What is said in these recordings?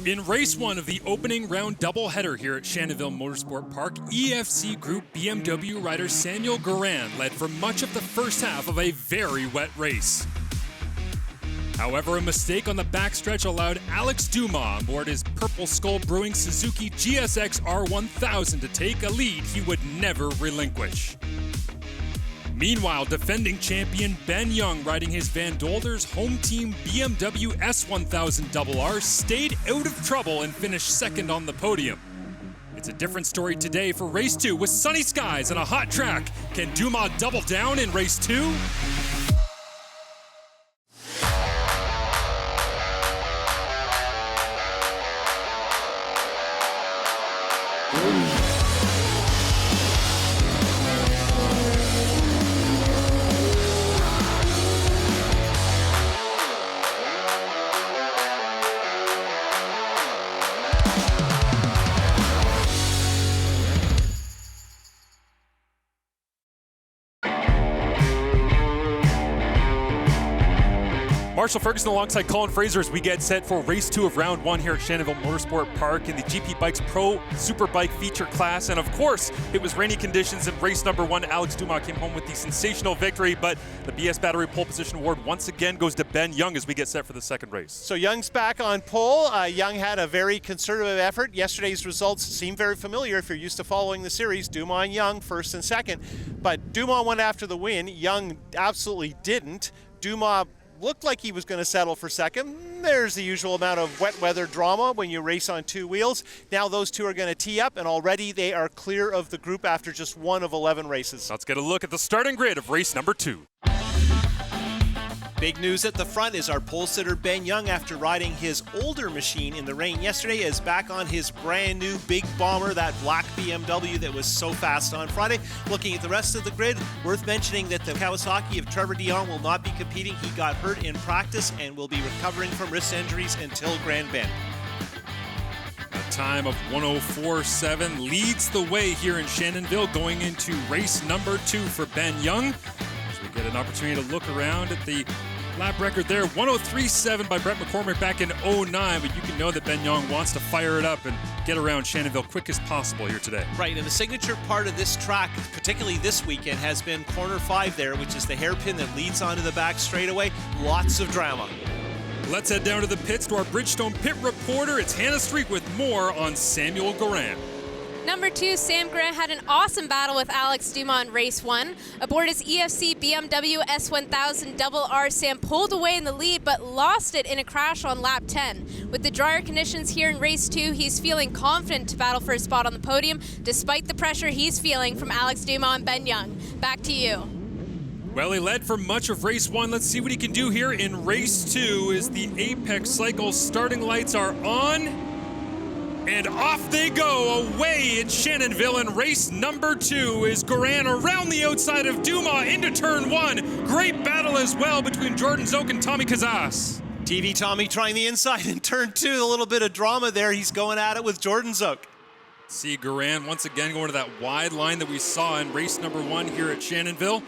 In race one of the opening round doubleheader here at Shannonville Motorsport Park, EFC Group BMW rider Samuel Guerin led for much of the first half of a very wet race. However, a mistake on the backstretch allowed Alex Dumas aboard his Purple Skull Brewing Suzuki GSX R1000 to take a lead he would never relinquish. Meanwhile, defending champion Ben Young, riding his Van Dolders home team BMW S1000RR, stayed out of trouble and finished second on the podium. It's a different story today for race two with sunny skies and a hot track. Can Dumas double down in race two? Marshall Ferguson alongside Colin Fraser as we get set for race two of round one here at Shannonville Motorsport Park in the GP Bikes Pro Superbike feature class. And of course, it was rainy conditions in race number one. Alex Dumas came home with the sensational victory, but the BS Battery Pole Position Award once again goes to Ben Young as we get set for the second race. So Young's back on pole. Young had a very conservative effort. Yesterday's results seem very familiar if you're used to following the series. Dumas and Young first and second, but Dumas went after the win. Young absolutely didn't. Dumas looked like he was going to settle for second. There's the usual amount of wet weather drama when you race on two wheels. Now those two are going to tee up, and already they are clear of the group after just one of 11 races. Let's get a look at the starting grid of race number two. Big news at the front is our pole sitter Ben Young, after riding his older machine in the rain yesterday, is back on his brand new big bomber, that black BMW that was so fast on Friday. Looking at the rest of the grid, worth mentioning that the Kawasaki of Trevor Dion will not be competing. He got hurt in practice and will be recovering from wrist injuries until Grand Bend. A time of 104.7 leads the way here in Shannonville going into race number two for Ben Young. As we get an opportunity to look around at the lap record there, 103.7 by Brett McCormick back in 09, but you can know that Ben Young wants to fire it up and get around Shannonville quick as possible here today. Right, and the signature part of this track, particularly this weekend, has been corner 5 there, which is the hairpin that leads onto the back straightaway. Lots of drama. Let's head down to the pits to our Bridgestone pit reporter. It's Hannah Street with more on Samuel Guerin. Number 2, Sam Guerin had an awesome battle with Alex Dumas in race 1. Aboard his EFC BMW S1000RR, Sam pulled away in the lead but lost it in a crash on lap 10. With the drier conditions here in race 2, he's feeling confident to battle for a spot on the podium, despite the pressure he's feeling from Alex Dumas and Ben Young. Back to you. Well, he led for much of race 1. Let's see what he can do here in race 2 as the Apex Cycle starting lights are on. And off they go, away in Shannonville, and race number 2 is Guerin around the outside of Dumas into turn 1. Great battle as well between Jordan Zoke and Tommy Kazas. TV Tommy trying the inside in turn 2, a little bit of drama there. He's going at it with Jordan Zoke. See Guerin once again going to that wide line that we saw in race number 1 here at Shannonville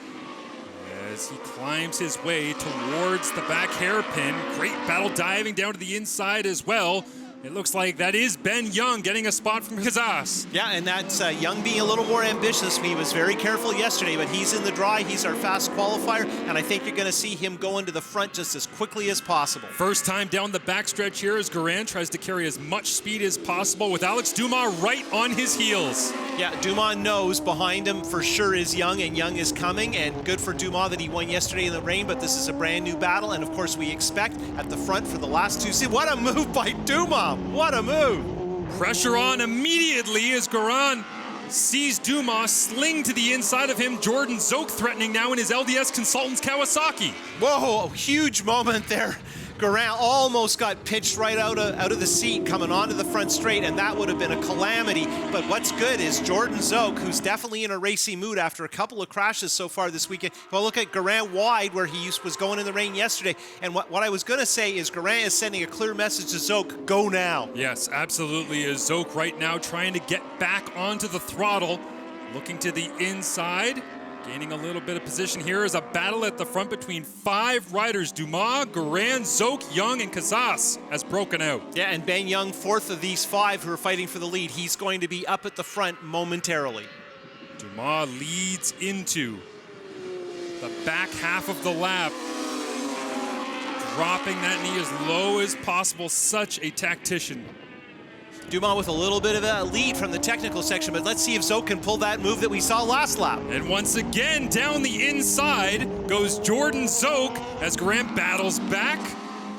as he climbs his way towards the back hairpin. Great battle diving down to the inside as well. It looks like that is Ben Young getting a spot from Kazas. Yeah, and that's Young being a little more ambitious. He was very careful yesterday, but he's in the dry. He's our fast qualifier, and I think you're going to see him go into the front just as quickly as possible. First time down the backstretch here as Guerin tries to carry as much speed as possible with Alex Dumas right on his heels. Yeah, Dumas knows behind him for sure is Young, and Young is coming, and good for Dumas that he won yesterday in the rain, but this is a brand new battle, and of course we expect at the front for the last two. See, what a move by Dumas! What a move! Pressure on immediately as Guerin sees Dumas sling to the inside of him. Jordan Zoke threatening now in his LDS Consultants Kawasaki. Whoa, huge moment there. Guerin almost got pitched right out of the seat coming onto the front straight, and that would have been a calamity. But what's good is Jordan Zoke, who's definitely in a racy mood after a couple of crashes so far this weekend. Well, look at Guerin wide where he was going in the rain yesterday. And what I was going to say is Guerin is sending a clear message to Zoke, go now. Yes, absolutely is Zoke right now trying to get back onto the throttle, looking to the inside. Gaining a little bit of position here is a battle at the front between 5 riders. Dumas, Guerin, Zoke, Young, and Casas has broken out. Yeah, and Ben Young, 4th of these 5 who are fighting for the lead. He's going to be up at the front momentarily. Dumas leads into the back half of the lap, dropping that knee as low as possible. Such a tactician. Dumas with a little bit of a lead from the technical section, but let's see if Zoke can pull that move that we saw last lap. And once again, down the inside goes Jordan Zoke as Guerin battles back,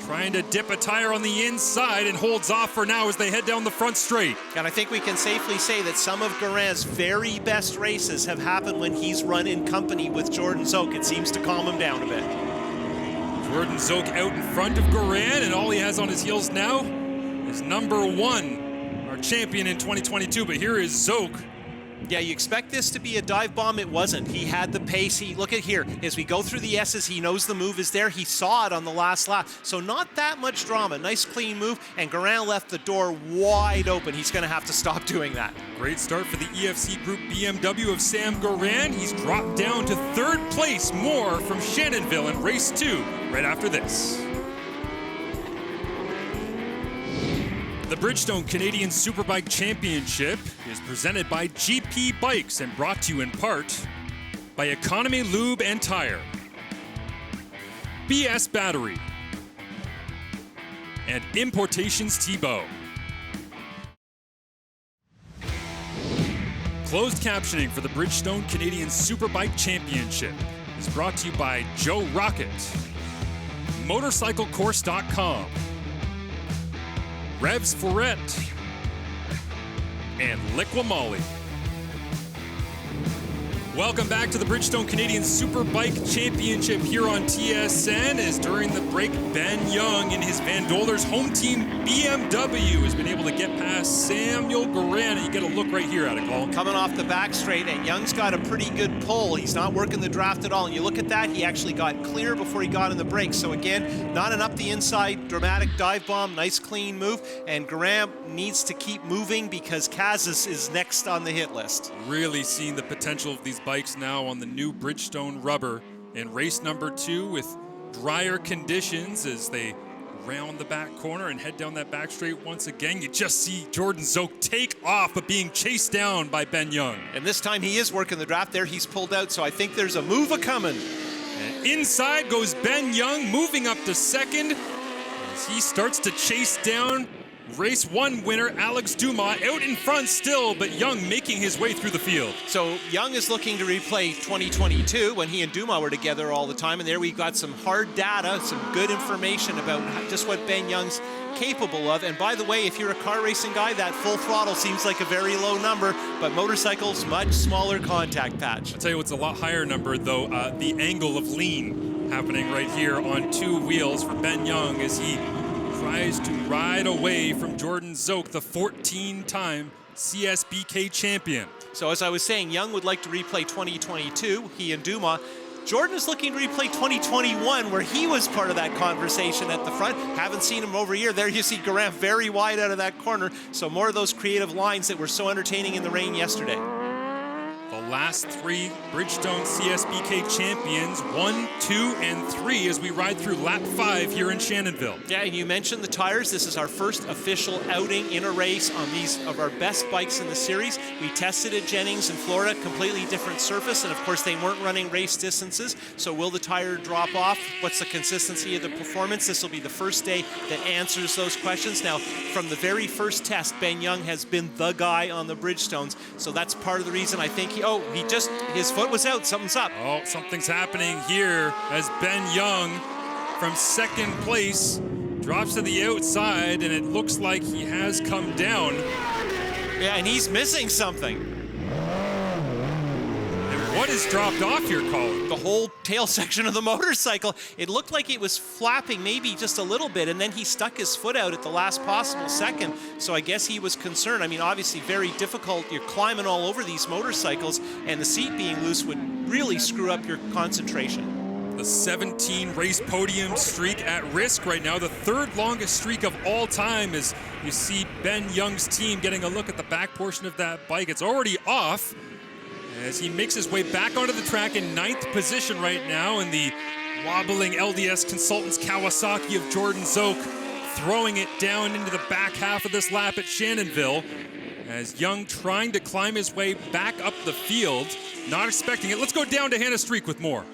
trying to dip a tire on the inside and holds off for now as they head down the front straight. And I think we can safely say that some of Guerin's very best races have happened when he's run in company with Jordan Zoke. It seems to calm him down a bit. Jordan Zoke out in front of Guerin, and all he has on his heels now is number 1. Our champion in 2022, but here is Zoke. Yeah, you expect this to be a dive bomb. It wasn't. He had the pace. Look at here. As we go through the S's, he knows the move is there. He saw it on the last lap. So not that much drama. Nice clean move, and Guerin left the door wide open. He's going to have to stop doing that. Great start for the EFC Group BMW of Sam Guerin. He's dropped down to 3rd place. More from Shannonville in race 2 right after this. The Bridgestone Canadian Superbike Championship is presented by GP Bikes and brought to you in part by Economy Lube and Tire, BS Battery, and Importations Tebow. Closed captioning for the Bridgestone Canadian Superbike Championship is brought to you by Joe Rocket, MotorcycleCourse.com, Revs Forret, and Liqui-Moly. Welcome back to the Bridgestone Canadian Superbike Championship here on TSN. As during the break, Ben Young in his Van Dolders home team BMW has been able to get past Samuel Guerin. You get a look right here at it, Colin. Coming off the back straight, and Young's got a pretty good pull. He's not working the draft at all. And you look at that, he actually got clear before he got in the brakes. So again, not an up the inside dramatic dive bomb, nice clean move. And Guerin needs to keep moving because Casas is next on the hit list. Really seeing the potential of these bikes now on the new Bridgestone rubber in race number 2 with drier conditions as they round the back corner and head down that back straight once again. You just see Jordan Zoke take off, but being chased down by Ben Young. And this time he is working the draft there. He's pulled out, so I think there's a move a-coming. And inside goes Ben Young, moving up to 2nd as he starts to chase down Race 1 winner Alex Dumas out in front still, but Young making his way through the field. So Young is looking to replay 2022 when he and Dumas were together all the time, and there we've got some hard data, some good information about just what Ben Young's capable of. And by the way, if you're a car racing guy, that full throttle seems like a very low number, but motorcycles, much smaller contact patch. I'll tell you what's a lot higher number though, the angle of lean happening right here on 2 wheels for Ben Young as he tries to ride away from Jordan Zoke, the 14-time CSBK champion. So as I was saying, Young would like to replay 2022, he and Dumas. Jordan is looking to replay 2021, where he was part of that conversation at the front. Haven't seen him over a year. There you see Guerin very wide out of that corner. So more of those creative lines that were so entertaining in the rain yesterday. The last 3 Bridgestone CSBK champions, 1, 2, and 3 as we ride through lap 5 here in Shannonville. Yeah, and you mentioned the tires. This is our first official outing in a race on these of our best bikes in the series. We tested at Jennings in Florida, completely different surface, and of course they weren't running race distances. So will the tire drop off? What's the consistency of the performance? This will be the first day that answers those questions. Now, from the very first test, Ben Young has been the guy on the Bridgestones, so that's part of the reason I think his foot was out. Something's up. Oh, something's happening here as Ben Young from 2nd place drops to the outside, and it looks like he has come down. Yeah, and he's missing something. And what is dropped off here, Colin? The whole tail section of the motorcycle. It looked like it was flapping maybe just a little bit, and then he stuck his foot out at the last possible second. So I guess he was concerned. I mean, obviously very difficult. You're climbing all over these motorcycles, and the seat being loose would really screw up your concentration. The 17 race podium streak at risk right now, the 3rd longest streak of all time, as you see Ben Young's team getting a look at the back portion of that bike. It's already off. as he makes his way back onto the track in 9th position right now in the wobbling LDS Consultants Kawasaki of Jordan Zoke, throwing it down into the back half of this lap at Shannonville, as Young trying to climb his way back up the field, not expecting it. Let's go down to Hannah Streak with more.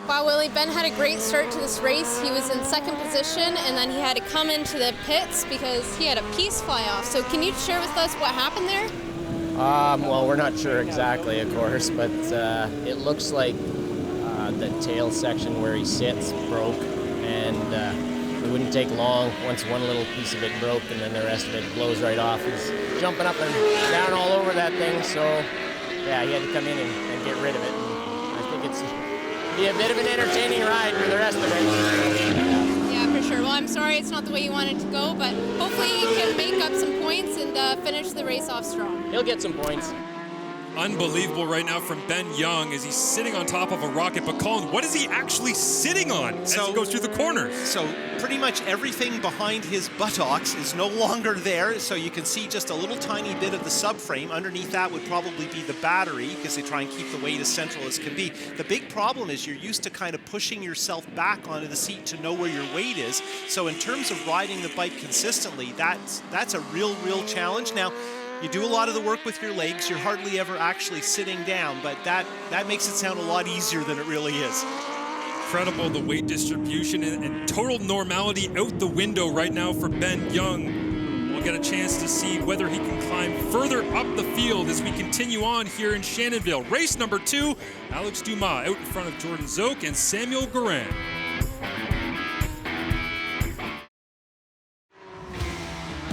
Wow, Willie, Ben had a great start to this race. He was in 2nd position, and then he had to come into the pits because he had a piece fly off. So can you share with us what happened there? Well, we're not sure exactly, of course, but it looks like the tail section where he sits broke, and it wouldn't take long once one little piece of it broke, and then the rest of it blows right off. He's jumping up and down all over that thing, so yeah, he had to come in and get rid of it. And I think it's be a bit of an entertaining ride for the rest of it. Yeah, for sure. Well, I'm sorry it's not the way you wanted to go, but hopefully he can make up some points and finish the race off strong. He'll get some points. Unbelievable right now from Ben Young as he's sitting on top of a rocket. But Colin, what is he actually sitting on as he goes through the corners? So pretty much everything behind his buttocks is no longer there. So you can see just a little tiny bit of the subframe. Underneath that would probably be the battery because they try and keep the weight as central as can be. The big problem is you're used to kind of pushing yourself back onto the seat to know where your weight is. So in terms of riding the bike consistently, that's a real challenge. Now, you do a lot of the work with your legs. You're hardly ever actually sitting down, but that makes it sound a lot easier than it really is. Incredible, the weight distribution and total normality out the window right now for Ben Young. We'll get a chance to see whether he can climb further up the field as we continue on here in Shannonville. Race number 2, Alex Dumas out in front of Jordan Zoke and Samuel Guerin.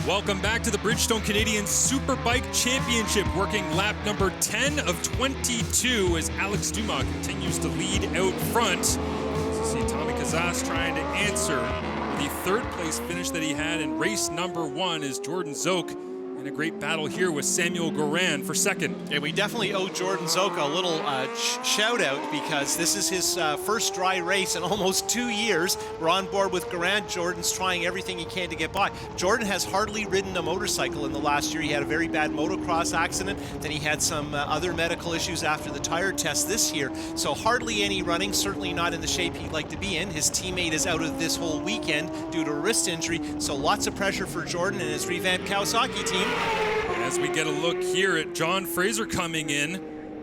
Welcome back to the Bridgestone Canadian Superbike Championship, working lap number 10 of 22 as Alex Dumas continues to lead out front. So see Tommy Kazas trying to answer the 3rd place finish that he had in race number 1 is Jordan Zoke in a great battle here with Samuel Guerin for 2nd. Yeah, we definitely owe Jordan Zoke a little shout out because this is his first dry race in almost 2 years. We're on board with Guerin. Jordan's trying everything he can to get by. Jordan has hardly ridden a motorcycle in the last year. He had a very bad motocross accident. Then he had some other medical issues after the tire test this year. So hardly any running, certainly not in the shape he'd like to be in. His teammate is out of this whole weekend due to a wrist injury. So lots of pressure for Jordan and his revamped Kawasaki team. As we get a look here at John Fraser coming in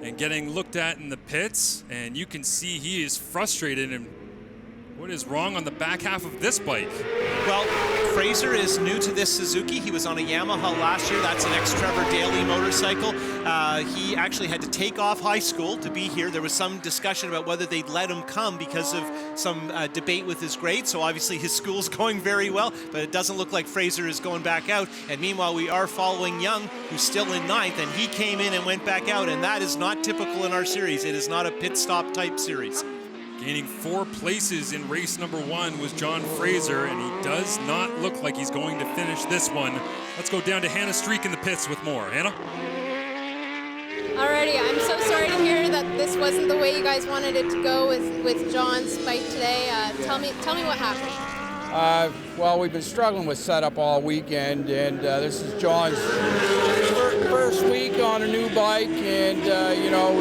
and getting looked at in the pits, and you can see he is frustrated. And what is wrong on the back half of this bike? Well, Fraser is new to this Suzuki. He was on a Yamaha last year. That's an ex-Trevor Daly motorcycle. He actually had to take off high school to be here. There was some discussion about whether they'd let him come because of some debate with his grades. So obviously his school's going very well, but it doesn't look like Fraser is going back out. And meanwhile, we are following Young, who's still in 9th, and he came in and went back out. And that is not typical in our series. It is not a pit stop type series. Gaining 4 places in race number 1 was John Fraser, and he does not look like he's going to finish this one. Let's go down to Hannah Streak in the pits with more. Hannah? Alrighty, I'm so sorry to hear that this wasn't the way you guys wanted it to go with John's bike today. Tell me what happened. Well, we've been struggling with setup all weekend, and this is John's first week on a new bike, and you know,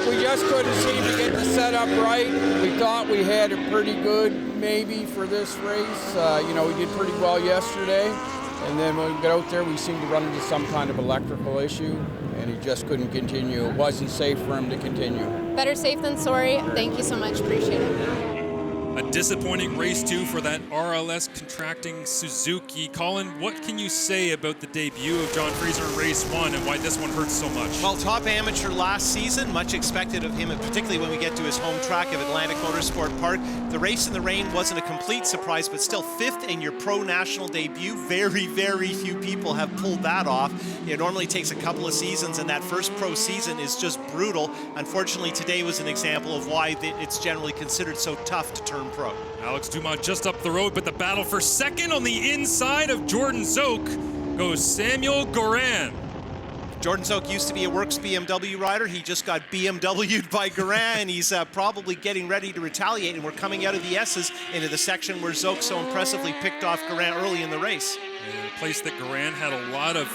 we just couldn't seem to get the setup right. We thought we had it pretty good maybe for this race. You know, we did pretty well yesterday, and then when we got out there, we seemed to run into some kind of electrical issue, and he just couldn't continue. It wasn't safe for him to continue. Better safe than sorry. Thank you so much. Appreciate it. A disappointing race 2 for that RLS contracting Suzuki. Colin, what can you say about the debut of John Fraser in race 1 and why this one hurts so much? Well, top amateur last season, much expected of him, and particularly when we get to his home track of Atlantic Motorsport Park. The race in the rain wasn't a complete surprise, but still 5th in your pro national debut. Very few people have pulled that off. It normally takes a couple of seasons, and that first pro season is just brutal. Unfortunately, today was an example of why it's generally considered so tough to turn pro. Alex Dumas just up the road, but the battle for 2nd on the inside of Jordan Zoke goes Samuel Guerin. Jordan Zoke used to be a Works BMW rider. He just got BMW'd by Guerin. He's probably getting ready to retaliate, and we're coming out of the S's into the section where Zoke so impressively picked off Guerin early in the race. And a place that Guerin had a lot of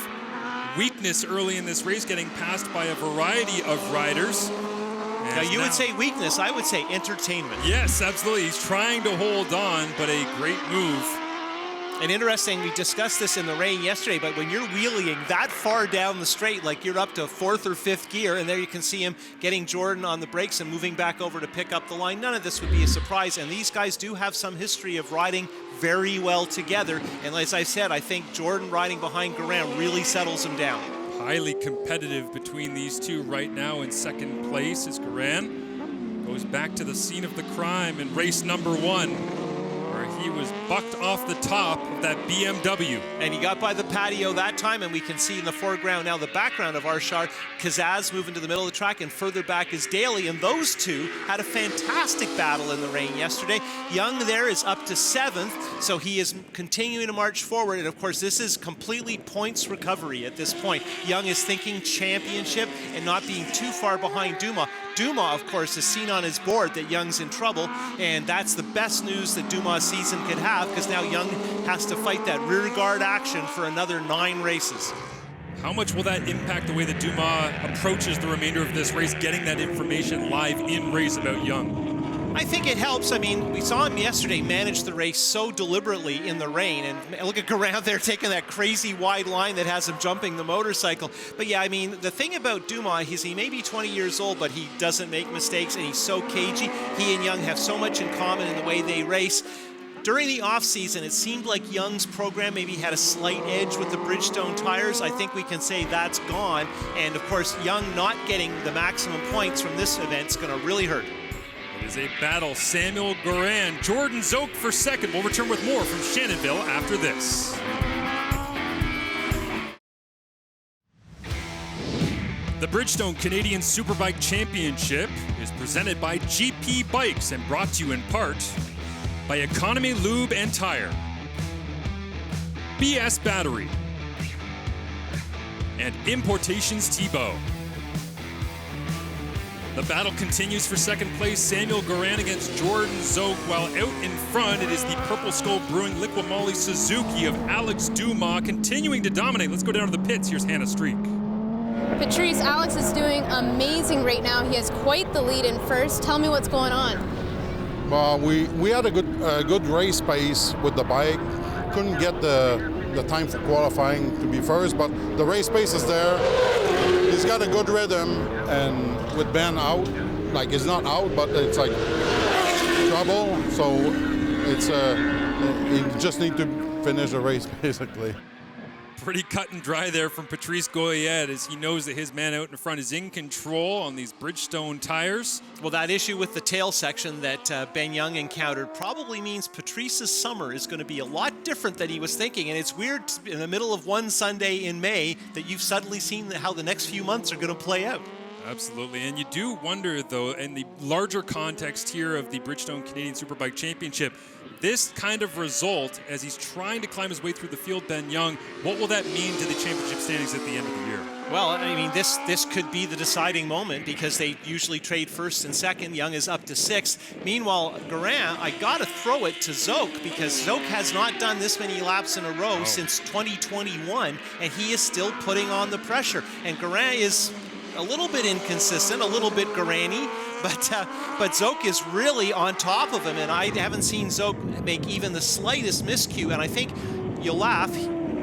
weakness early in this race, getting passed by a variety of riders. Now, you would say weakness, I would say entertainment. Yes, absolutely. He's trying to hold on, but a great move. And interesting, we discussed this in the rain yesterday, but when you're wheeling that far down the straight, like you're up to 4th or 5th gear, and there you can see him getting Jordan on the brakes and moving back over to pick up the line, none of this would be a surprise. And these guys do have some history of riding very well together. And as I said, I think Jordan riding behind Guerin really settles him down. Highly competitive between these two right now in second place as Guerin goes back to the scene of the crime in race number 1, where he was bucked off the top of that BMW. And he got by the patio that time, and we can see in the foreground now the background of our shot, Kazaz moving to the middle of the track, and further back is Daly, and those two had a fantastic battle in the rain yesterday. Young there is up to 7th, so he is continuing to march forward, and of course this is completely points recovery at this point. Young is thinking championship and not being too far behind Dumas. Dumas, of course, has seen on his board that Young's in trouble, and that's the best news that Dumas' season could have, because now Young has to fight that rear guard action for another 9 races. How much will that impact the way that Dumas approaches the remainder of this race, getting that information live in race about Young? I think it helps. I mean, we saw him yesterday manage the race so deliberately in the rain, and look at Guerin there taking that crazy wide line that has him jumping the motorcycle. But yeah, I mean, the thing about Dumas is he may be 20 years old, but he doesn't make mistakes, and he's so cagey. He and Young have so much in common in the way they race. During the off-season, it seemed like Young's program maybe had a slight edge with the Bridgestone tires. I think we can say that's gone. And of course, Young not getting the maximum points from this event is going to really hurt. It is a battle. Samuel Guerin, Jordan Zoke for second. We'll return with more from Shannonville after this. The Bridgestone Canadian Superbike Championship is presented by GP Bikes and brought to you in part by Economy Lube and Tire, BS Battery, and Importations Tebow. The battle continues for second place. Samuel Guerin against Jordan Zoke, while out in front it is the Purple Skull Brewing Liqui Moly Suzuki of Alex Dumas continuing to dominate. Let's go down to the pits. Here's Hannah Streak. Patrice, Alex is doing amazing right now. He has quite the lead in first. Tell me what's going on. Well, we had a good race pace with the bike. Couldn't get the time for qualifying to be first, but the race pace is there. He's got a good rhythm, and with Ben out, like he's not out, but it's like trouble. So it's you just need to finish the race basically. Pretty cut and dry there from Patrice Goyette, as he knows that his man out in front is in control on these Bridgestone tires. Well, that issue with the tail section that Ben Young encountered probably means Patrice's summer is going to be a lot different than he was thinking. And it's weird in the middle of one Sunday in May that you've suddenly seen how the next few months are going to play out. Absolutely, and you do wonder, though, in the larger context here of the Bridgestone Canadian Superbike Championship, this kind of result, as he's trying to climb his way through the field, Ben Young, what will that mean to the championship standings at the end of the year? Well, I mean, this could be the deciding moment because they usually trade first and second. Young is up to 6th. Meanwhile, Guerin, I got to throw it to Zoke because Zoke has not done this many laps in a row since 2021, and he is still putting on the pressure. And Guerin is a little bit inconsistent, a little bit Guerin-y, but Zoke is really on top of him, and I haven't seen Zoke make even the slightest miscue. And I think you'll laugh,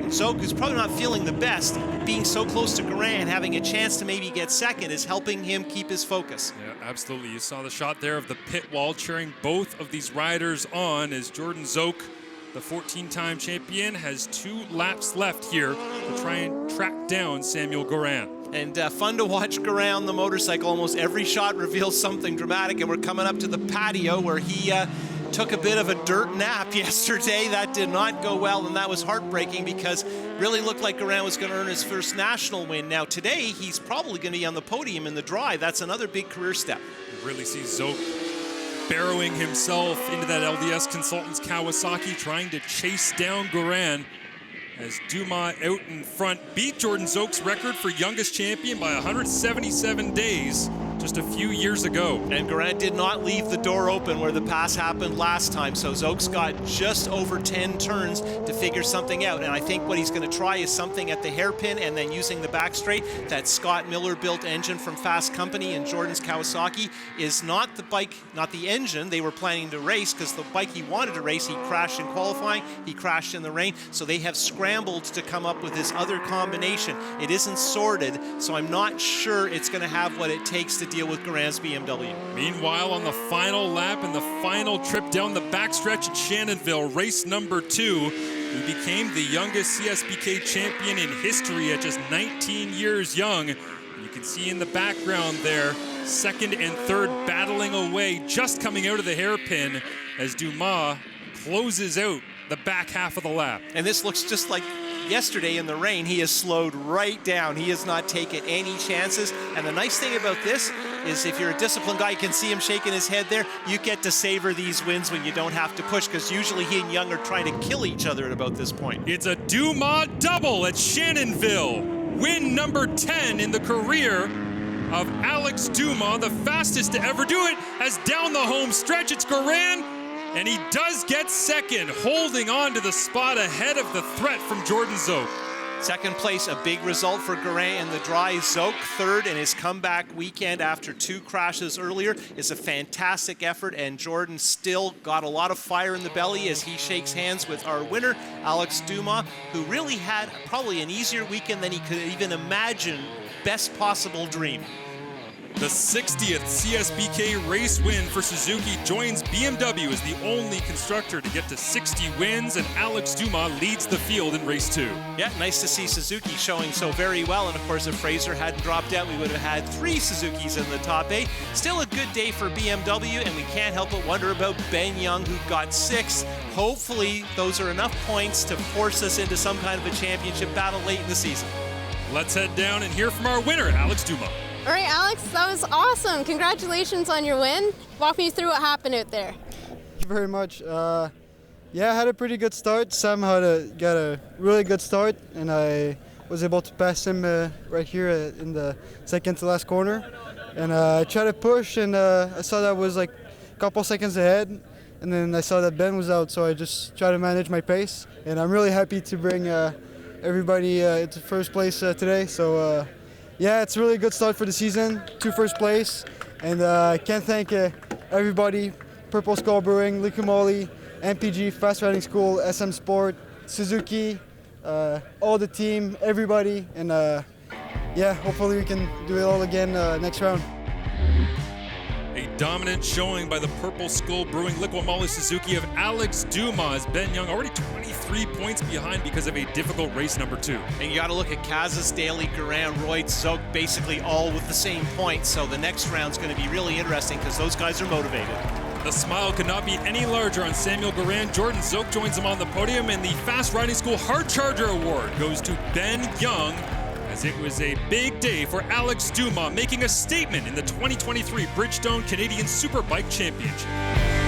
Zoke, who's probably not feeling the best, being so close to Guerin, having a chance to maybe get second, is helping him keep his focus. Yeah, absolutely. You saw the shot there of the pit wall cheering both of these riders on as Jordan Zoke, the 14-time champion, has 2 laps left here to try and track down Samuel Guerin. And fun to watch Guerin on the motorcycle. Almost every shot reveals something dramatic, and we're coming up to the patio where he took a bit of a dirt nap yesterday. That did not go well, and that was heartbreaking because really looked like Guerin was going to earn his first national win. Now today, he's probably going to be on the podium in the drive. That's another big career step. You really see Zoke barrowing himself into that LDS Consultants Kawasaki, trying to chase down Guerin, as Dumas out in front beat Jordan Zoke's record for youngest champion by 177 days just a few years ago. And Guerin did not leave the door open where the pass happened last time, so Zoke's got just over 10 turns to figure something out. And I think what he's going to try is something at the hairpin and then using the back straight. That Scott Miller built engine from Fast Company and Jordan's Kawasaki is not the bike, not the engine they were planning to race, because the bike he wanted to race, he crashed in qualifying, he crashed in the rain. So they have scrambled to come up with this other combination. It isn't sorted, so I'm not sure it's going to have what it takes to deal with Guerin's BMW. Meanwhile, on the final lap and the final trip down the backstretch at Shannonville, race number 2, he became the youngest CSBK champion in history at just 19 years young. You can see in the background there, second and third battling away, just coming out of the hairpin as Dumas closes out the back half of the lap. And this looks just like yesterday in the rain. He has slowed right down. He has not taken any chances. And the nice thing about this is if you're a disciplined guy, you can see him shaking his head there. You get to savor these wins when you don't have to push, because usually he and Young are trying to kill each other at about this point. It's a Dumas double at Shannonville. Win number 10 in the career of Alex Dumas, the fastest to ever do it, as down the home stretch, it's Guerin. And he does get second, holding on to the spot ahead of the threat from Jordan Zoke. Second place, a big result for Guerin in the dry. Zoke third in his comeback weekend after 2 crashes earlier is a fantastic effort, and Jordan still got a lot of fire in the belly as he shakes hands with our winner, Alex Dumas, who really had probably an easier weekend than he could even imagine. Best possible dream. The 60th CSBK race win for Suzuki joins BMW as the only constructor to get to 60 wins, and Alex Dumas leads the field in race 2. Yeah, nice to see Suzuki showing so very well, and of course if Fraser hadn't dropped out, we would have had 3 Suzukis in the top 8. Still a good day for BMW, and we can't help but wonder about Ben Young, who got 6. Hopefully those are enough points to force us into some kind of a championship battle late in the season. Let's head down and hear from our winner, Alex Dumas. All right, Alex, that was awesome. Congratulations on your win. Walk me through what happened out there. Thank you very much. Yeah, I had a pretty good start. Sam got a really good start, and I was able to pass him right here in the second to last corner. And I tried to push, and I saw that I was like a couple seconds ahead. And then I saw that Ben was out, so I just tried to manage my pace. And I'm really happy to bring everybody into first place today. So. Yeah, it's a really good start for the season, 2 first place, and I can't thank everybody, Purple Skull Brewing, Likumoli, MPG, Fast Riding School, SM Sport, Suzuki, all the team, everybody, and yeah, hopefully we can do it all again next round. A dominant showing by the Purple Skull Brewing Liqui Suzuki of Alex Dumas. Ben Young already 23 points behind because of a difficult race number 2. And you got to look at Kazas, Daly, Guerin, Royd, Zoke, basically all with the same points. So the next round's going to be really interesting because those guys are motivated. The smile could not be any larger on Samuel Guerin. Jordan Zoke joins him on the podium, and the Fast Riding School Hard Charger Award goes to Ben Young, as it was a big day for Alex Dumas, making a statement in the 2023 Bridgestone Canadian Superbike Championship.